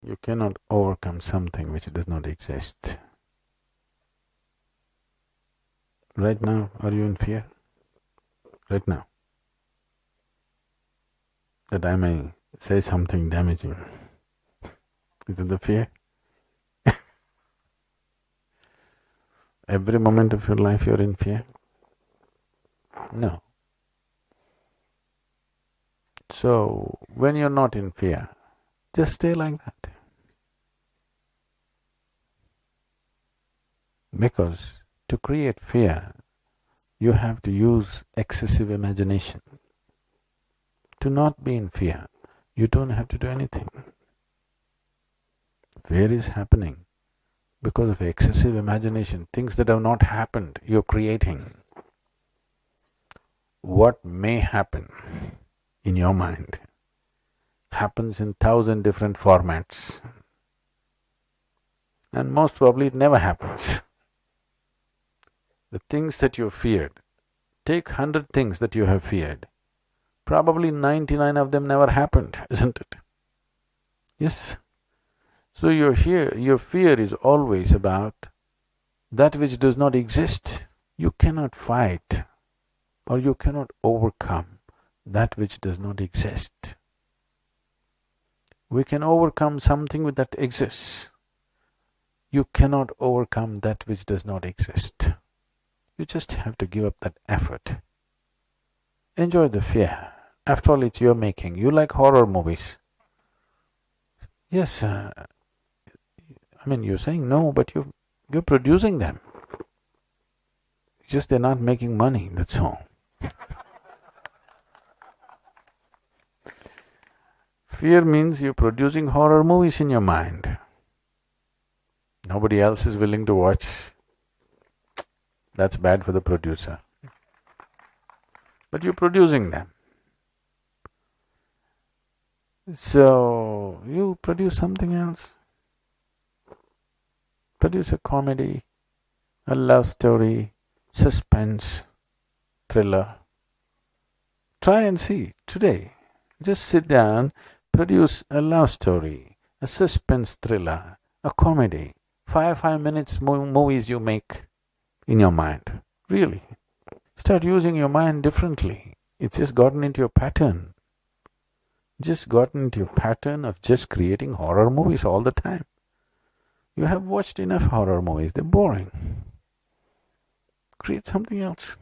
You cannot overcome something which does not exist. Right now, are you in fear? Right now? That I may say something damaging. Is it the fear? Every moment of your life you're in fear? No. So, when you're not in fear, just stay like that. Because to create fear, you have to use excessive imagination. To not be in fear, you don't have to do anything. Fear is happening because of excessive imagination, things that have not happened, you're creating. What may happen in your mind happens in 1,000 different formats, and most probably it never happens. The things that you feared, take 100 things that you have feared, probably 99 of them never happened, isn't it? Yes. So your fear is always about that which does not exist. You cannot fight or you cannot overcome that which does not exist. We can overcome something that exists. You cannot overcome that which does not exist. You just have to give up that effort. Enjoy the fear. After all, it's your making. You like horror movies. Yes, you're saying no, but you're producing them. It's just they're not making money, that's all. Fear means you're producing horror movies in your mind. Nobody else is willing to watch. That's bad for the producer. But you're producing them. So, you produce something else. Produce a comedy, a love story, suspense, thriller. Try and see today. Just sit down, produce a love story, a suspense thriller, a comedy. 5 minutes movies you make in your mind. Really. Start using your mind differently. It's just gotten into your pattern. Just gotten into your pattern of just creating horror movies all the time. You have watched enough horror movies, they're boring. Create something else.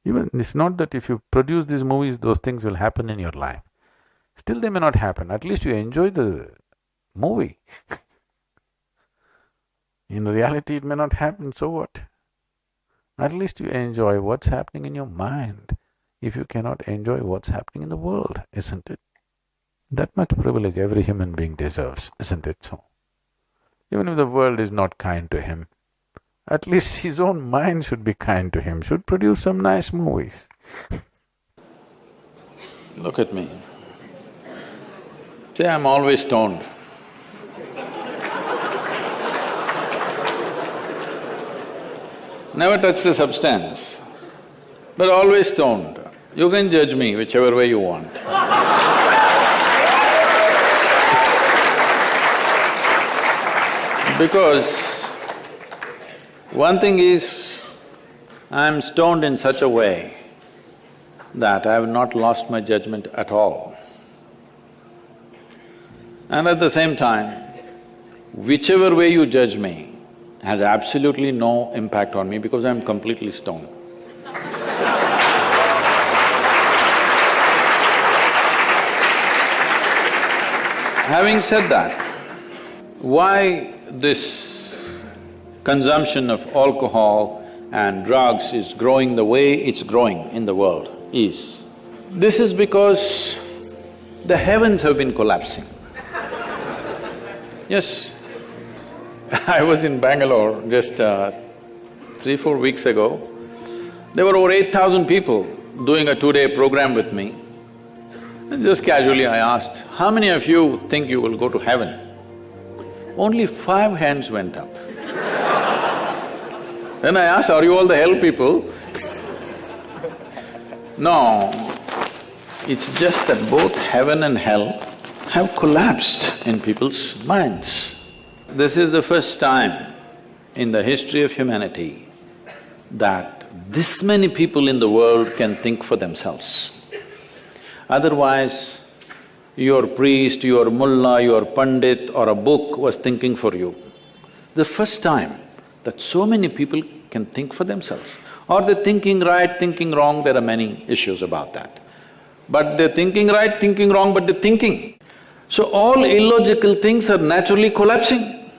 Even it's not that if you produce these movies, those things will happen in your life. Still they may not happen, at least you enjoy the movie. In reality it may not happen, so what? At least you enjoy what's happening in your mind, if you cannot enjoy what's happening in the world, isn't it? That much privilege every human being deserves, isn't it so? Even if the world is not kind to him, at least his own mind should be kind to him, should produce some nice movies. Look at me. Say, I'm always stoned. Never touched a substance, but always stoned. You can judge me whichever way you want. Because one thing is, I'm stoned in such a way that I have not lost my judgment at all. And at the same time, whichever way you judge me has absolutely no impact on me because I'm completely stoned. Having said that, why this consumption of alcohol and drugs is growing the way it's growing in the world is, this is because the heavens have been collapsing. Yes, I was in Bangalore just 3-4 weeks ago. There were over 8,000 people doing a 2-day program with me. And just casually I asked, how many of you think you will go to heaven? Only 5 hands went up. Then I asked, are you all the hell people? No, it's just that both heaven and hell have collapsed in people's minds. This is the first time in the history of humanity that this many people in the world can think for themselves. Otherwise, your priest, your mullah, your pandit or a book was thinking for you. The first time that so many people can think for themselves. Are they thinking right, thinking wrong? There are many issues about that. But they're thinking right, thinking wrong, but they're thinking. So all illogical things are naturally collapsing.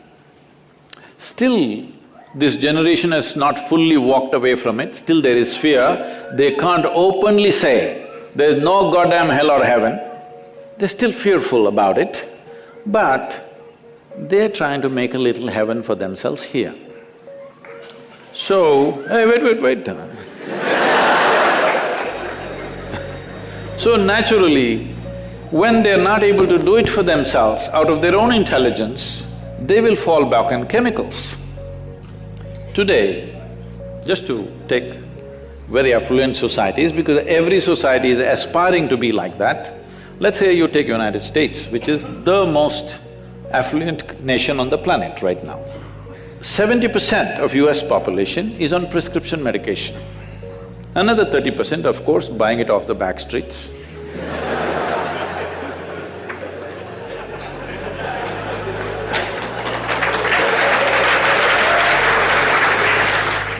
Still, this generation has not fully walked away from it, still there is fear. They can't openly say, there's no goddamn hell or heaven. They're still fearful about it, but they're trying to make a little heaven for themselves here. So, hey, wait. So naturally, when they're not able to do it for themselves out of their own intelligence, they will fall back on chemicals. Today, just to take very affluent societies, because every society is aspiring to be like that. Let's say you take United States, which is the most affluent nation on the planet right now. 70% of US population is on prescription medication. Another 30%, of course, buying it off the back streets.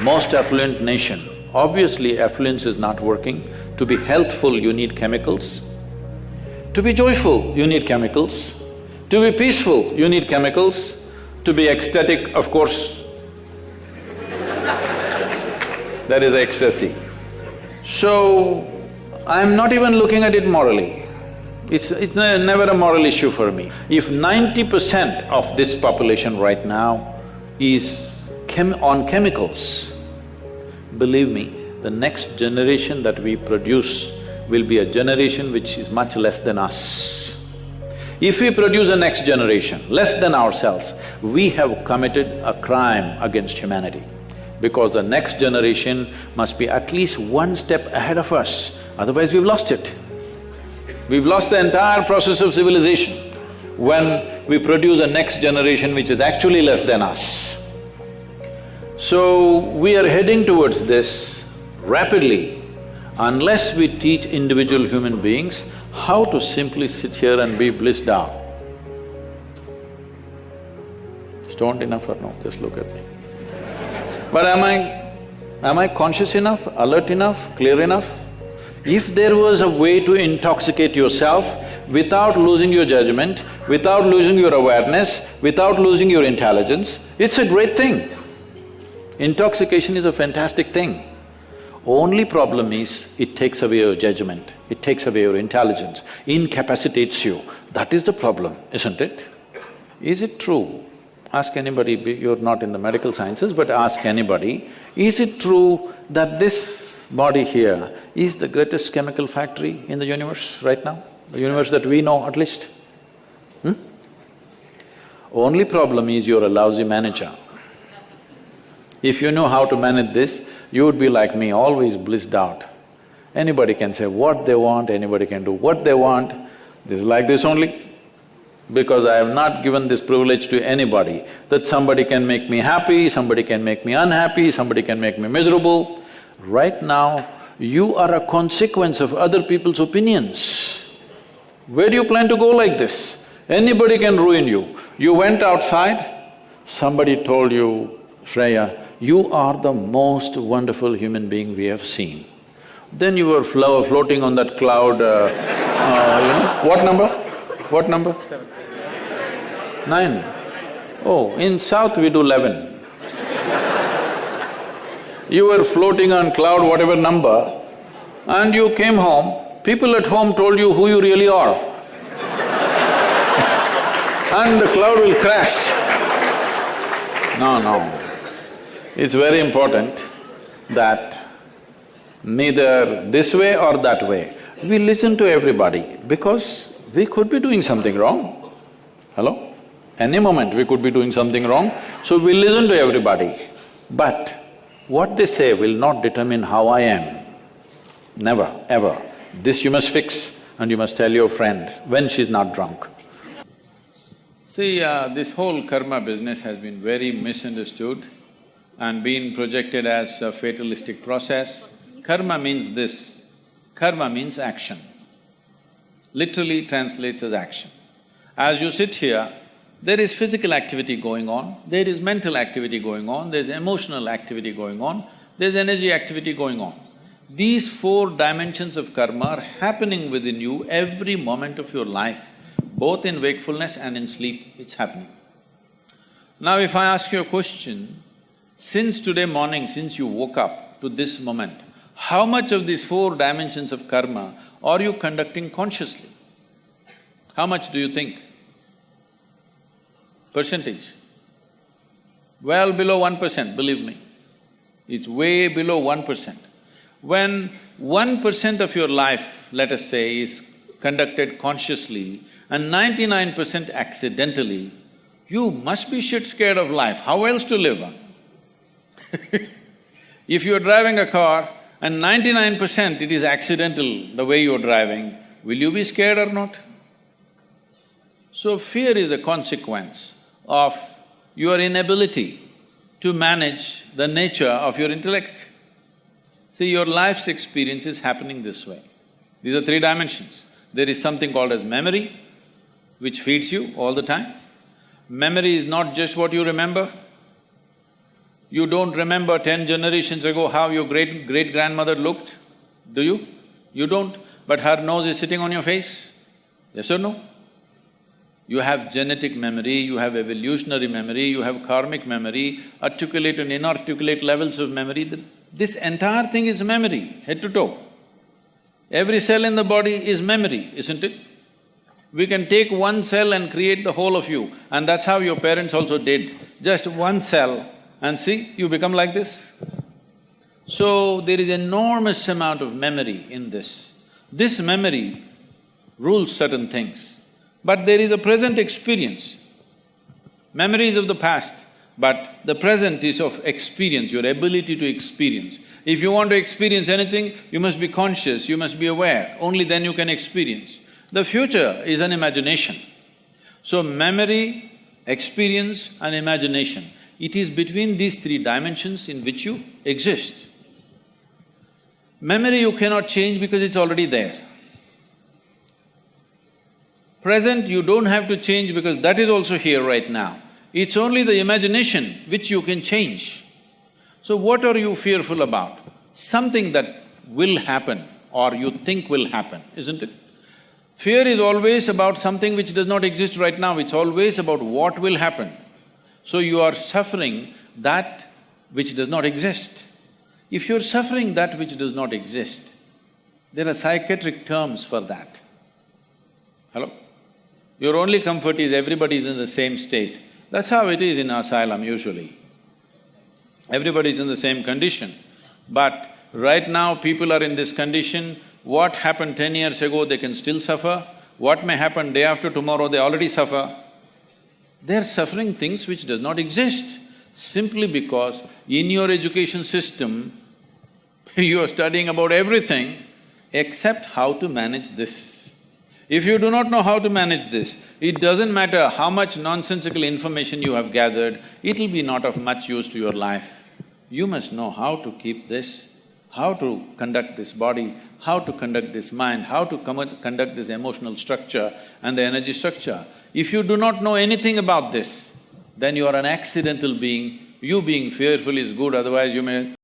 Most affluent nation, obviously affluence is not working. To be healthful, you need chemicals. To be joyful, you need chemicals. To be peaceful, you need chemicals. To be ecstatic, of course, that is ecstasy. So, I'm not even looking at it morally. It's never a moral issue for me. If 90% of this population right now is on chemicals, believe me, the next generation that we produce will be a generation which is much less than us. If we produce a next generation less than ourselves, we have committed a crime against humanity, because the next generation must be at least one step ahead of us, otherwise we've lost it. We've lost the entire process of civilization when we produce a next generation which is actually less than us. So, we are heading towards this rapidly. Unless we teach individual human beings how to simply sit here and be blissed out. Stoned enough or no? Just look at me. But am I conscious enough, alert enough, clear enough? If there was a way to intoxicate yourself without losing your judgment, without losing your awareness, without losing your intelligence, it's a great thing. Intoxication is a fantastic thing. Only problem is, it takes away your judgment, it takes away your intelligence, incapacitates you. That is the problem, isn't it? Is it true? Ask anybody, you're not in the medical sciences, but ask anybody, is it true that this body here is the greatest chemical factory in the universe right now? The universe that we know at least? Only problem is you're a lousy manager. If you know how to manage this, you would be like me, always blissed out. Anybody can say what they want, anybody can do what they want. This is like this only. Because I have not given this privilege to anybody, that somebody can make me happy, somebody can make me unhappy, somebody can make me miserable. Right now, you are a consequence of other people's opinions. Where do you plan to go like this? Anybody can ruin you. You went outside, somebody told you, Shreya, you are the most wonderful human being we have seen. Then you were floating on that cloud, what number? What number? 9. Oh, in South we do 11. You were floating on cloud whatever number, and you came home, people at home told you who you really are. And the cloud will crash. No. It's very important that neither this way or that way, we listen to everybody, because we could be doing something wrong. Hello? Any moment we could be doing something wrong, so we listen to everybody. But what they say will not determine how I am. Never, ever. This you must fix, and you must tell your friend when she's not drunk. See, this whole karma business has been very misunderstood and been projected as a fatalistic process. Karma means this, karma means action. Literally translates as action. As you sit here, there is physical activity going on, there is mental activity going on, there's emotional activity going on, there's energy activity going on. These four dimensions of karma are happening within you every moment of your life, both in wakefulness and in sleep, it's happening. Now if I ask you a question, since today morning, since you woke up to this moment, how much of these four dimensions of karma are you conducting consciously? How much do you think? Percentage? Well below 1%, believe me. It's way below 1%. When 1% of your life, let us say, is conducted consciously and 99% accidentally, you must be shit scared of life. How else to live? If you're driving a car and 99% it is accidental the way you're driving, will you be scared or not? So fear is a consequence of your inability to manage the nature of your intellect. See, your life's experience is happening this way. These are three dimensions. There is something called as memory, which feeds you all the time. Memory is not just what you remember. You don't remember 10 generations ago how your great-grandmother looked, do you? You don't, but her nose is sitting on your face, yes or no? You have genetic memory, you have evolutionary memory, you have karmic memory, articulate and inarticulate levels of memory. This entire thing is memory, head to toe. Every cell in the body is memory, isn't it? We can take one cell and create the whole of you, and that's how your parents also did. Just one cell and see, you become like this. So, there is enormous amount of memory in this. This memory rules certain things. But there is a present experience. Memory is of the past, but the present is of experience, your ability to experience. If you want to experience anything, you must be conscious, you must be aware, only then you can experience. The future is an imagination. So memory, experience and imagination, it is between these three dimensions in which you exist. Memory you cannot change because it's already there. Present you don't have to change because that is also here right now. It's only the imagination which you can change. So what are you fearful about? Something that will happen or you think will happen, isn't it? Fear is always about something which does not exist right now, it's always about what will happen. So you are suffering that which does not exist. If you're suffering that which does not exist, there are psychiatric terms for that. Hello? Your only comfort is everybody is in the same state. That's how it is in asylum usually. Everybody is in the same condition. But right now people are in this condition, what happened 10 years ago they can still suffer, what may happen day after tomorrow they already suffer. They're suffering things which does not exist, simply because in your education system, you are studying about everything except how to manage this. If you do not know how to manage this, it doesn't matter how much nonsensical information you have gathered, it'll be not of much use to your life. You must know how to keep this, how to conduct this body, how to conduct this mind, how to conduct this emotional structure and the energy structure. If you do not know anything about this, then you are an accidental being. You being fearful is good, otherwise you may